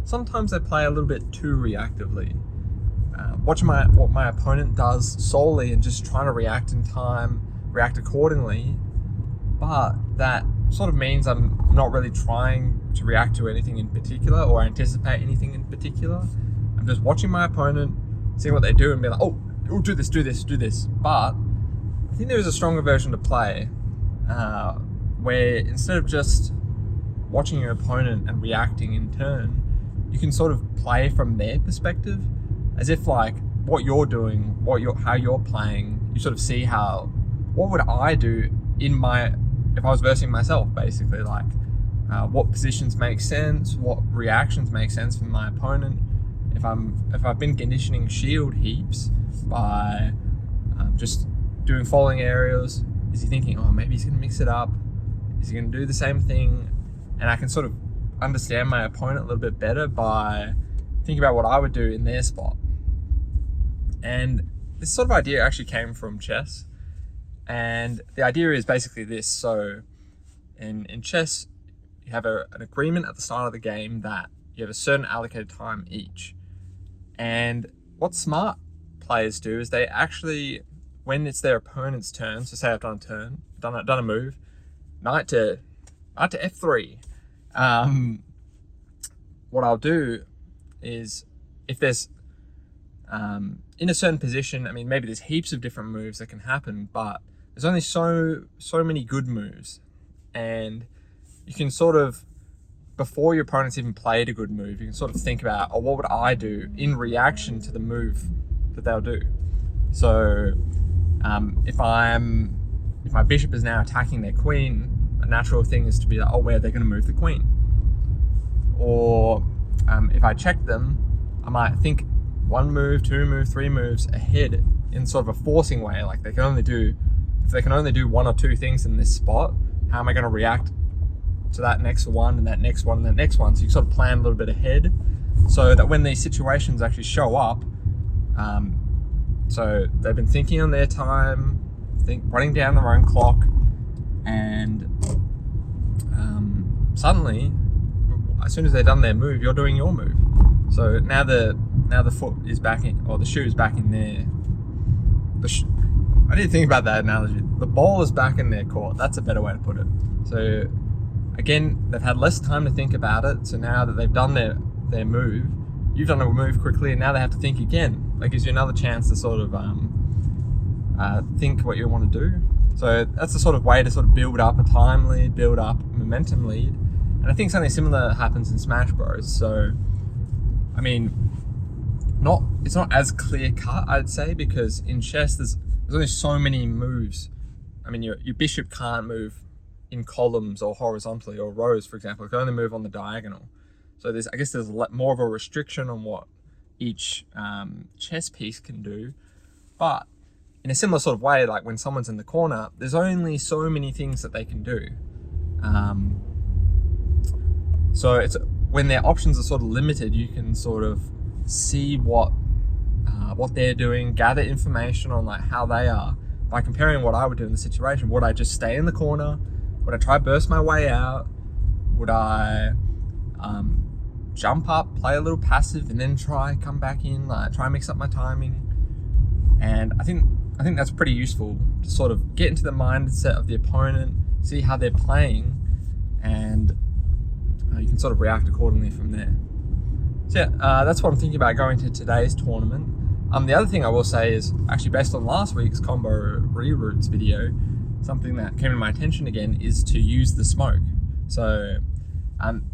sometimes they play a little bit too reactively. Watching what my opponent does solely and just trying to react in time, react accordingly, but that sort of means I'm not really trying to react to anything in particular or anticipate anything in particular. I'm just watching my opponent, seeing what they do and being like, oh, do this. But I think there is a stronger version to play where instead of just watching your opponent and reacting in turn, you can sort of play from their perspective, as if like what you're doing, how you're playing, you sort of see what would I do if I was versing myself, basically, like what positions make sense, what reactions make sense from my opponent. If I've been conditioning shield heaps by just doing falling aerials, is he thinking, oh, maybe he's going to mix it up? Is he going to do the same thing? And I can sort of understand my opponent a little bit better by thinking about what I would do in their spot. And this sort of idea actually came from chess. And the idea is basically this. So in chess, you have an agreement at the start of the game that you have a certain allocated time each. And what smart players do is they actually, when it's their opponent's turn, so say I've done a move, knight to f3. What I'll do is, if there's in a certain position, I mean, maybe there's heaps of different moves that can happen, but there's only so many good moves, and you can sort of, before your opponent's even played a good move, you can sort of think about, oh, what would I do in reaction to the move that they'll do? So if my bishop is now attacking their queen, a natural thing is to be like, oh, where are they going to move the queen? Or if I check them, I might think 1 move, 2 moves, 3 moves ahead in sort of a forcing way. Like if they can only do 1 or 2 things in this spot, how am I going to react to that next one and that next one and that next one? So you sort of plan a little bit ahead, so that when these situations actually show up, so they've been thinking on their time, running down their own clock, and suddenly, as soon as they've done their move, you're doing your move. So now the foot is back in, or the shoe is back in there. I didn't think about that analogy. The ball is back in their court. That's a better way to put it. So again, they've had less time to think about it. So now that they've done their move, you've done a move quickly, and now they have to think again. That gives you another chance to sort of think what you want to do. So that's the sort of way to sort of build up a time lead, build up a momentum lead. And I think something similar happens in Smash Bros. So, I mean, it's not as clear cut, I'd say, because in chess there's only so many moves. I mean, your bishop can't move in columns or horizontally, or rows, for example. It can only move on the diagonal. So I guess there's more of a restriction on what each chess piece can do. But in a similar sort of way, like when someone's in the corner, there's only so many things that they can do. So it's when their options are sort of limited, you can sort of see what they're doing, gather information on like how they are by comparing what I would do in the situation. Would I just stay in the corner? Would I try to burst my way out? Would I jump up, play a little passive, and then come back in, try and mix up my timing? And I think that's pretty useful to sort of get into the mindset of the opponent, see how they're playing, and you can sort of react accordingly from there. So yeah, that's what I'm thinking about going to today's tournament. The other thing I will say is, actually based on last week's combo reroutes video, something that came to my attention again is to use the smoke. So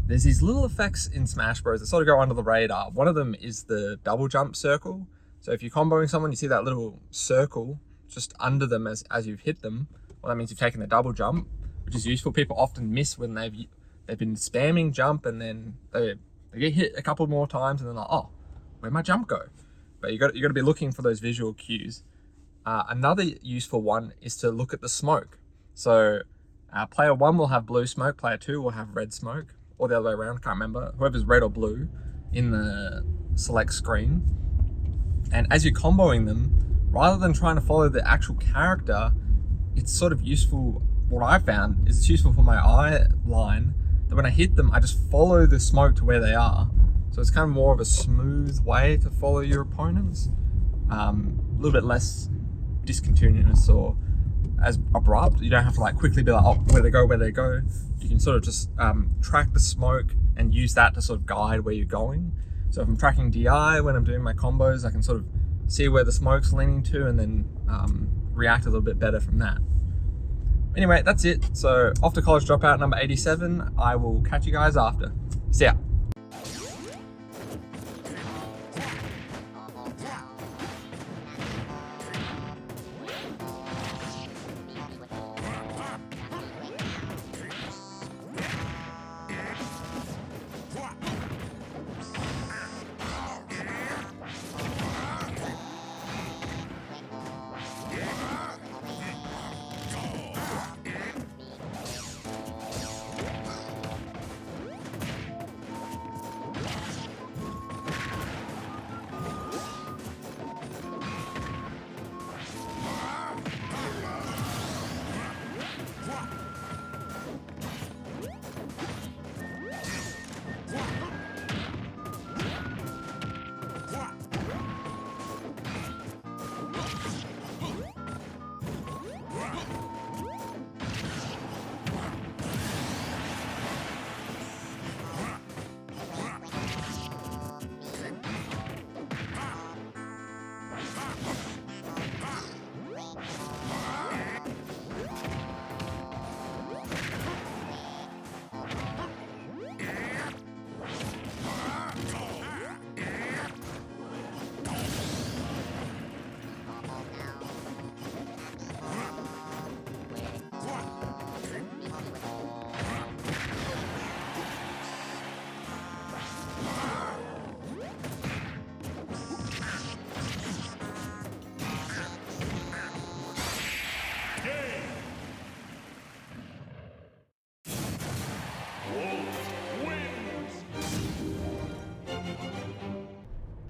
there's these little effects in Smash Bros that sort of go under the radar. One of them is the double jump circle. So if you're comboing someone, you see that little circle just under them as you've hit them. Well, that means you've taken the double jump, which is useful. People often miss when they've been spamming jump, and then they get hit a couple more times, and they're like, oh, where'd my jump go? But you got to be looking for those visual cues. Another useful one is to look at the smoke. So player 1 will have blue smoke, player 2 will have red smoke, or the other way around, can't remember. Whoever's red or blue in the select screen. And as you're comboing them, rather than trying to follow the actual character, it's sort of useful. What I found is it's useful for my eye line, that when I hit them, I just follow the smoke to where they are. So So it's kind of more of a smooth way to follow your opponents. A little bit less discontinuous or as abrupt. You don't have to like quickly be like, oh, where they go. You can sort of just track the smoke and use that to sort of guide where you're going. So if I'm tracking DI when I'm doing my combos, I can sort of see where the smoke's leaning to and then react a little bit better from that. Anyway, that's it. So off to College Dropout number 87. I will catch you guys after. See ya.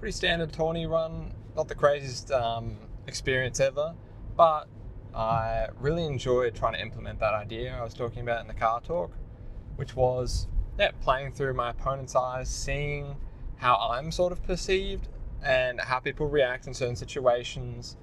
Pretty standard tourney run, not the craziest experience ever, but I really enjoyed trying to implement that idea I was talking about in the car talk, which was playing through my opponent's eyes, seeing how I'm sort of perceived and how people react in certain situations.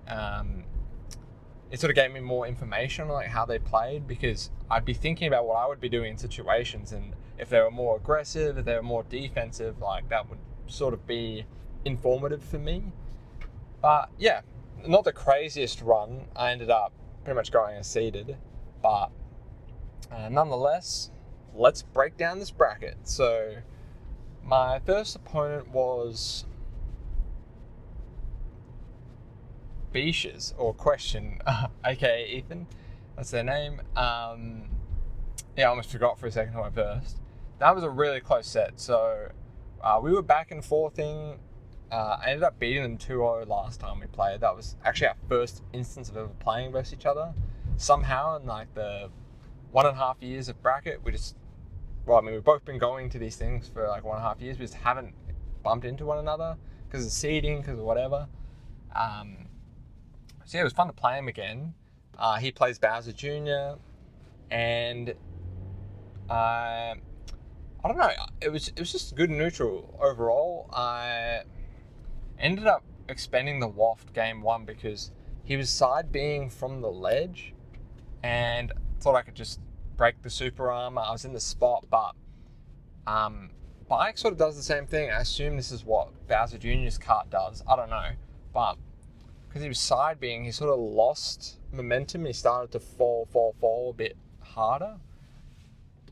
It sort of gave me more information on like how they played, because I'd be thinking about what I would be doing in situations, and if they were more aggressive, if they were more defensive, like that would sort of be informative for me. But yeah, not the craziest run. I ended up pretty much going as seeded, but nonetheless, let's break down this bracket. So my first opponent was Beaches, or Question, aka Ethan. That's their name. I almost forgot for a second who I versed. That was a really close set. So we were back and forthing. I ended up beating them 2-0 last time we played. That was actually our first instance of ever playing versus each other. Somehow in like the 1.5 years of bracket, we've both been going to these things for like 1.5 years. We just haven't bumped into one another because of seeding, because of whatever. So yeah, it was fun to play him again. He plays Bowser Jr. and I don't know. It was just good and neutral overall. I ended up expending the waft game 1 because he was side being from the ledge, and thought I could just break the super armor. I was in the spot, but Bike sort of does the same thing. I assume this is what Bowser Jr.'s cart does. I don't know, but because he was side being, he sort of lost momentum. He started to fall a bit harder.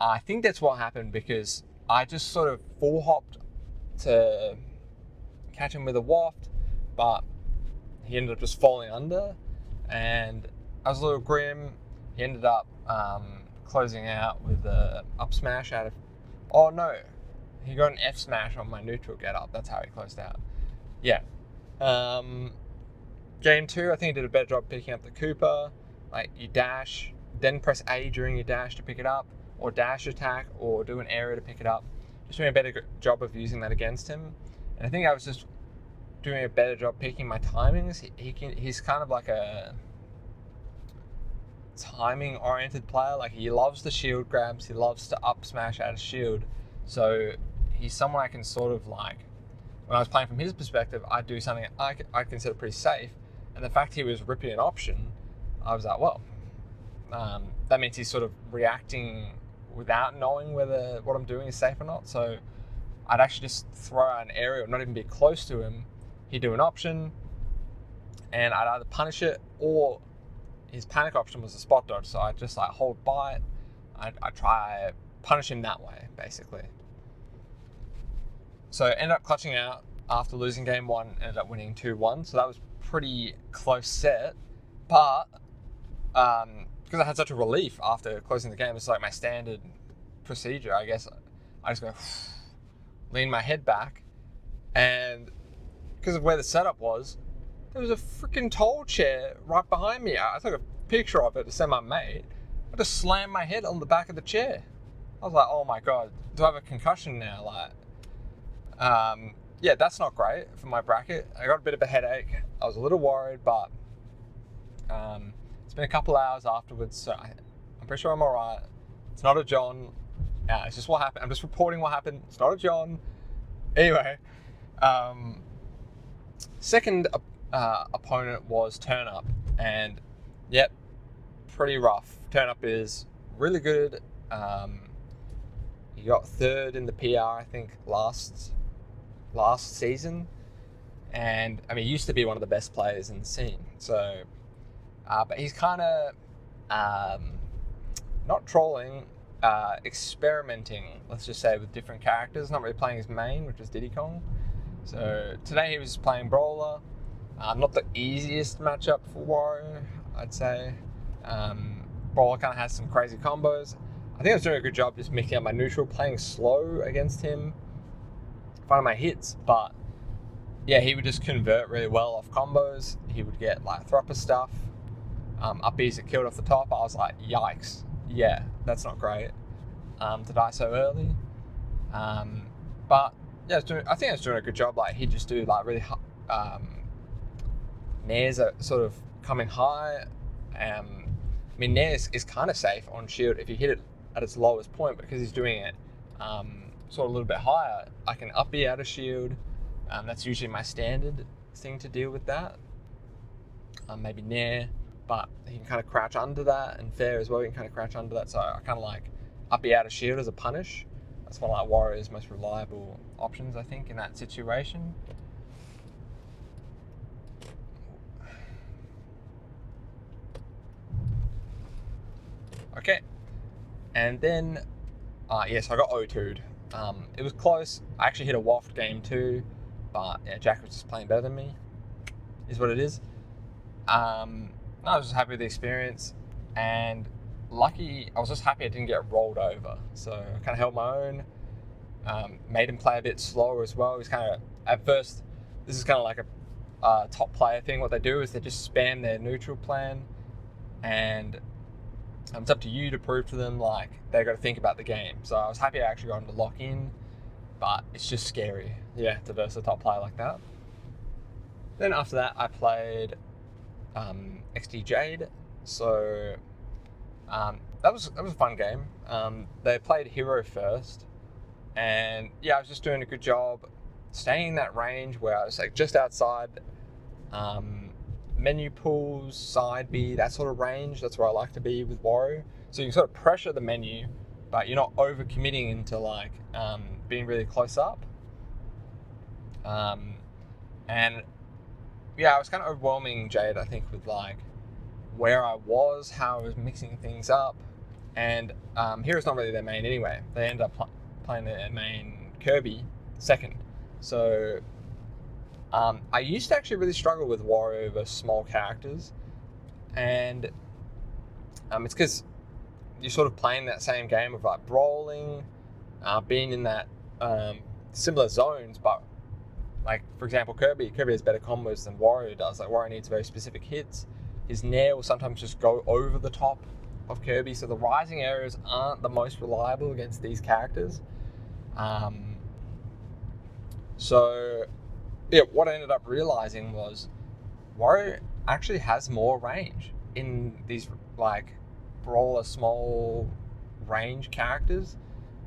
I think that's what happened, because I just sort of full hopped to catch him with a waft, but he ended up just falling under, and I was a little grim. He ended up closing out with a up smash out of, oh no, he got an F smash on my neutral get up. That's how he closed out. Yeah. Game 2, I think he did a better job picking up the Koopa. Like, you dash, then press A during your dash to pick it up, or dash attack, or do an area to pick it up. Just doing a better job of using that against him. And I think I was just doing a better job picking my timings. He's kind of like a timing-oriented player. Like, he loves the shield grabs, he loves to up smash out of shield. So he's someone I can sort of like, when I was playing from his perspective, I'd do something I consider pretty safe. And the fact he was ripping an option, I was like, well, that means he's sort of reacting without knowing whether what I'm doing is safe or not. So I'd actually just throw out an area, or not even be close to him. He'd do an option, and I'd either punish it, or his panic option was a spot dodge. So I'd just like hold by it. I'd try punish him that way, basically. So ended up clutching out after losing game 1, ended up winning 2-1. So that was pretty close set. But because I had such a relief after closing the game, it's like my standard procedure, I guess. I just go, lean my head back, and because of where the setup was, there was a freaking tall chair right behind me. I took a picture of it to send my mate. I just slammed my head on the back of the chair. I was like, oh my God, do I have a concussion now? Like, yeah, that's not great for my bracket. I got a bit of a headache. I was a little worried, but it's been a couple hours afterwards, so I'm pretty sure I'm all right. It's not a John. It's just what happened. I'm just reporting what happened. It's not a John. Anyway, second opponent was Turn Up, and yep, pretty rough. Turn Up is really good. He got 3rd in the PR, I think, last season, and I mean, he used to be one of the best players in the scene. So, but he's kind of not trolling, experimenting, let's just say, with different characters. Not really playing his main, which is Diddy Kong. So today he was playing Brawler. Not the easiest matchup for Wario, I'd say. Brawler kind of has some crazy combos. I think I was doing a good job just mixing up my neutral, playing slow against him, finding my hits, but yeah, he would just convert really well off combos. He would get like thropper stuff, up Bs that killed off the top. I was like, yikes, yeah, that's not great to die so early. But yeah, I think I was doing a good job. Like, he'd just do like really nairs that sort of coming high. I mean, Nair is kind of safe on shield if you hit it at its lowest point, but because he's doing it sort of a little bit higher, I can up B out of shield. That's usually my standard thing to deal with that. Maybe Nair, but he can kind of crouch under that, and Fair as well, he can kind of crouch under that, so I kind of like up B out of shield as a punish. That's one of like Wario's most reliable options, I think, in that situation. Okay, and then, yes, I got O2'd. It was close. I actually hit a waft game 2, but yeah, Jack was just playing better than me, is what it is. I was just happy with the experience, and lucky, I was just happy I didn't get rolled over. So I kind of held my own, made him play a bit slower as well. He's kind of, at first, this is kind of like a top player thing. What they do is they just spam their neutral plan, and it's up to you to prove to them like they got to think about the game. So I was happy I actually got him to lock in, but it's just scary, yeah, to verse a top player like that. Then after that, I played XD Jade. So that was a fun game. They played Hero first, and yeah, I was just doing a good job staying in that range where I was like just outside menu pools, side B, that sort of range. That's where I like to be with Wario. So you can sort of pressure the menu, but you're not over committing into like being really close up. And yeah, I was kind of overwhelming Jade, I think, with like where I was, how I was mixing things up, and Hero's not really their main anyway. They end up playing their main Kirby second. So I used to actually really struggle with Wario versus small characters, and it's because you're sort of playing that same game of like brawling, being in that similar zones, but like, for example, Kirby has better combos than Wario does. Like, Wario needs very specific hits. His Nair will sometimes just go over the top of Kirby, so the rising areas aren't the most reliable against these characters. So yeah, what I ended up realizing was Wario actually has more range in these like brawler small range characters.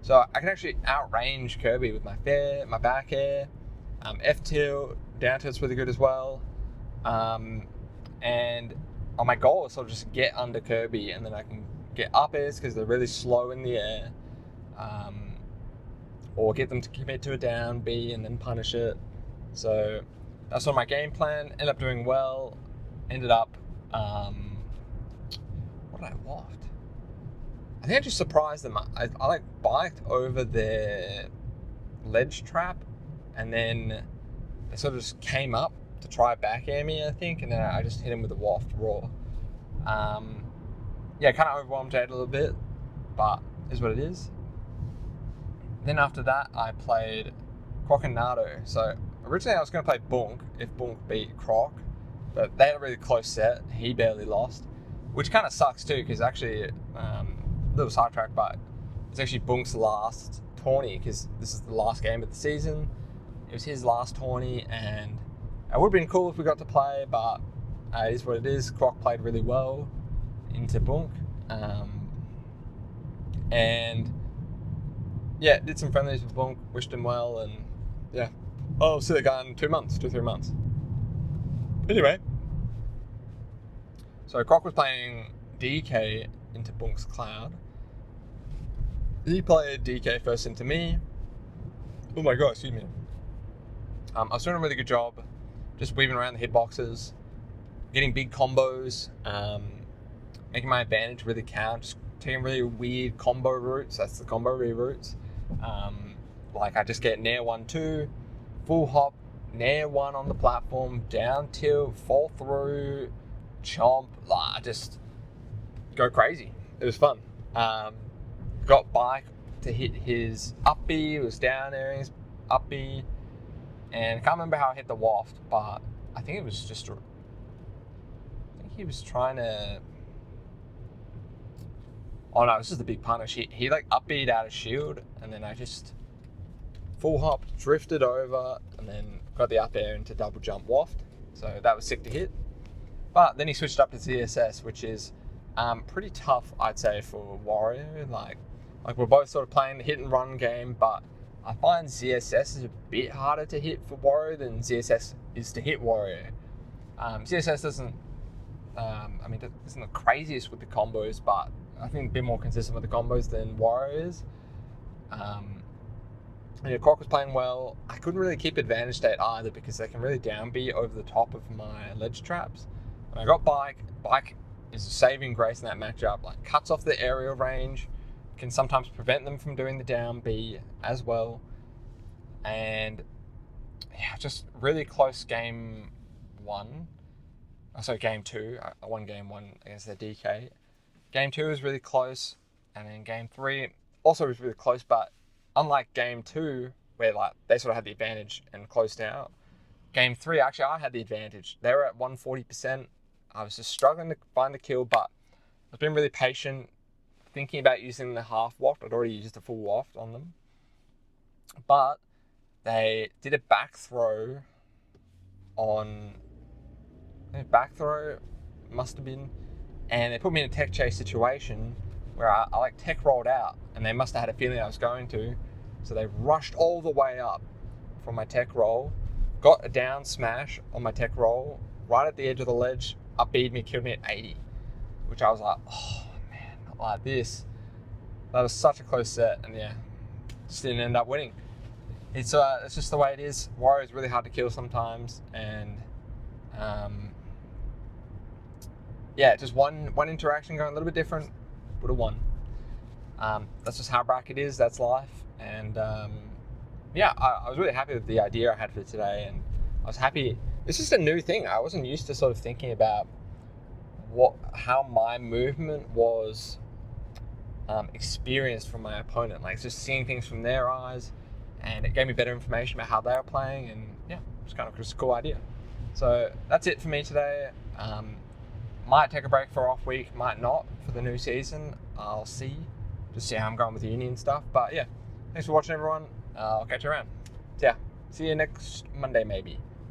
So I can actually outrange Kirby with my back air. F tilt, down tilt's really good as well. And my goal is sort of just get under Kirby, and then I can get up airs because they're really slow in the air. Or get them to commit to a down B and then punish it. So that's sort of my game plan. Ended up doing well. Ended up, what did I waft? I think I just surprised them. I like biked over their ledge trap, and then they sort of just came up to try back air me, I think, and then I just hit him with a waft raw. Yeah, kind of overwhelmed Jade a little bit, but is what it is. Then after that, I played Croc and Nardo. So originally I was going to play Bunk if Bunk beat Croc, but they had a really close set. He barely lost, which kind of sucks too, because actually, a little sidetrack, but it's actually Bunk's last tourney, because this is the last game of the season. It was his last tourney, and it would have been cool if we got to play, but it is what it is. Croc played really well into Bunk, and yeah, did some friendlies with Bunk, wished him well, and yeah, I'll see the guy in 2 months, 2-3 months. Anyway, so Croc was playing DK into Bunk's Cloud. He played DK first into me. Oh my god, excuse me. I was doing a really good job, just weaving around the hitboxes, getting big combos, making my advantage really count, just taking really weird combo routes. That's the combo reroutes. Like I just get Nair 1-2, full hop, Nair 1 on the platform, down tilt, fall through, chomp, I just go crazy. It was fun. Got bike to hit his up B, it was down airing his up B, and I can't remember how I hit the waft, but I think it was just, I think he was trying to, oh no, this is the big punish. He like up B'd out of shield, and then I just full hop, drifted over, and then got the up air into double jump waft. So that was sick to hit. But then he switched up to ZSS, which is pretty tough, I'd say, for Wario. Like we're both sort of playing the hit and run game, but I find ZSS is a bit harder to hit for Wario than ZSS is to hit Wario. ZSS doesn't, isn't the craziest with the combos, but I think a bit more consistent with the combos than Wario is. Croc was playing well. I couldn't really keep advantage state either because they can really down B over the top of my ledge traps. When I got Bike is a saving grace in that matchup. Like cuts off the aerial range, can sometimes prevent them from doing the down B as well. And yeah, just really close game one. So game two, I won game one against the DK. Game two was really close, and then game three also was really close, but unlike game two, where like they sort of had the advantage and closed out, game three, actually I had the advantage. They were at 140%. I was just struggling to find the kill, but I've been really patient, thinking about using the half waft. I'd already used a full waft on them. But they did a back throw on, back throw must have been, and they put me in a tech chase situation where I like tech rolled out, and they must have had a feeling I was going to, so they rushed all the way up from my tech roll, got a down smash on my tech roll, right at the edge of the ledge, up B'd me, killed me at 80, which I was like, oh man, not like this. That was such a close set, and yeah, just didn't end up winning. It's just the way it is. Wario's really hard to kill sometimes, and yeah, just one interaction going a little bit different, would have won. That's just how bracket is, that's life. And yeah, I was really happy with the idea I had for today, and I was happy. It's just a new thing. I wasn't used to sort of thinking about how my movement was experienced from my opponent. Like just seeing things from their eyes, and it gave me better information about how they were playing, and yeah, it's kind of just a cool idea. So that's it for me today. Might take a break for off week, might not for the new season. I'll see. Just see how I'm going with the uni and stuff. But yeah, thanks for watching, everyone. I'll catch you around. Yeah, see you next Monday maybe.